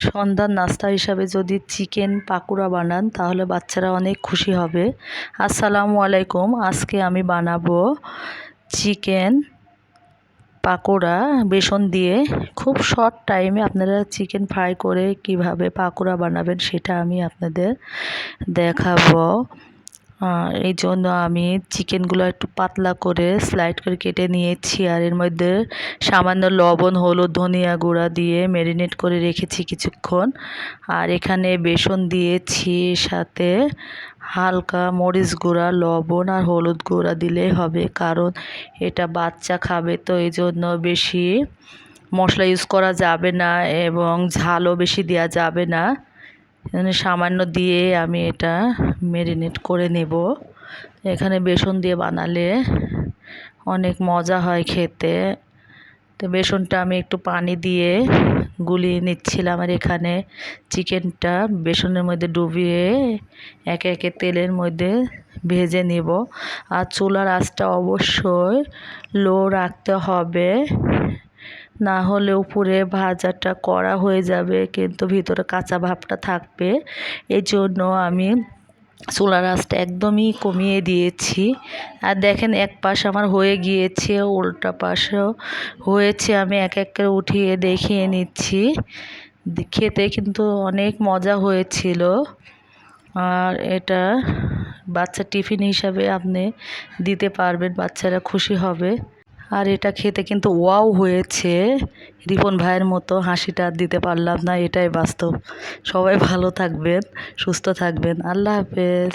সন্ধ্যার নাস্তা হিসাবে যদি চিকেন পাকোড়া বানান তাহলে বাচ্চারা অনেক খুশি হবে। আসসালামু আলাইকুম। আজকে আমি বানাবো চিকেন পাকোড়া বেসন দিয়ে। খুব শর্ট টাইমে আপনারা চিকেন ফ্রাই করে কিভাবে পাকোড়া বানাবেন সেটা আমি আপনাদের দেখাবো। এই জন্য আমি চিকেনগুলো একটু পাতলা করে স্লাইড করে কেটে নিয়েছি, আর এর মধ্যে সামান্য লবণ, হলুদ, ধনিয়া গুঁড়া দিয়ে ম্যারিনেট করে রেখেছি কিছুক্ষণ। আর এখানে বেসন দিয়েছি, সাথে হালকা মরিচ গুঁড়া, লবণ আর হলুদ গুঁড়া দিলেই হবে, কারণ এটা বাচ্চা খাবে, তো এই জন্য বেশি মশলা ইউজ করা যাবে না এবং ঝালও বেশি দেওয়া যাবে না। সামান্য দিয়ে আমি এটা ম্যারিনেট করে নেব। এখানে বেসন দিয়ে বানালে অনেক মজা হয় খেতে। তো বেসনটা আমি একটু পানি দিয়ে গুলিয়ে নিচ্ছিলাম, আর এখানে চিকেনটা বেসনের মধ্যে ডুবিয়ে একে একে তেলের মধ্যে ভেজে নেব। আর চুলার আঁচটা অবশ্যই লো রাখতে হবে, না হলে উপরে ভাজাটা কড়া হয়ে যাবে কিন্তু ভিতরে কাঁচা ভাবটা থাকবে। এই জন্য আমি চুলার আঁচটা একদমই কমিয়ে দিয়েছি। আর দেখেন এক পাশ আমার হয়ে গিয়েছে, উল্টা পাশেও হয়েছে। আমি এক এক করে উঠিয়ে দেখিয়ে নিচ্ছি। খেতে কিন্তু অনেক মজা হয়েছিল। আর এটা বাচ্চা টিফিন হিসাবে আপনি দিতে পারবেন, বাচ্চারা খুশি হবে। আর এটা খেতে কিন্তু ওয়াও হয়েছে। রিপন ভাইয়ের মতো হাসিটা আর দিতে পারলাম না, এটাই বাস্তব। সবাই ভালো থাকবেন, সুস্থ থাকবেন। আল্লাহ হাফেজ।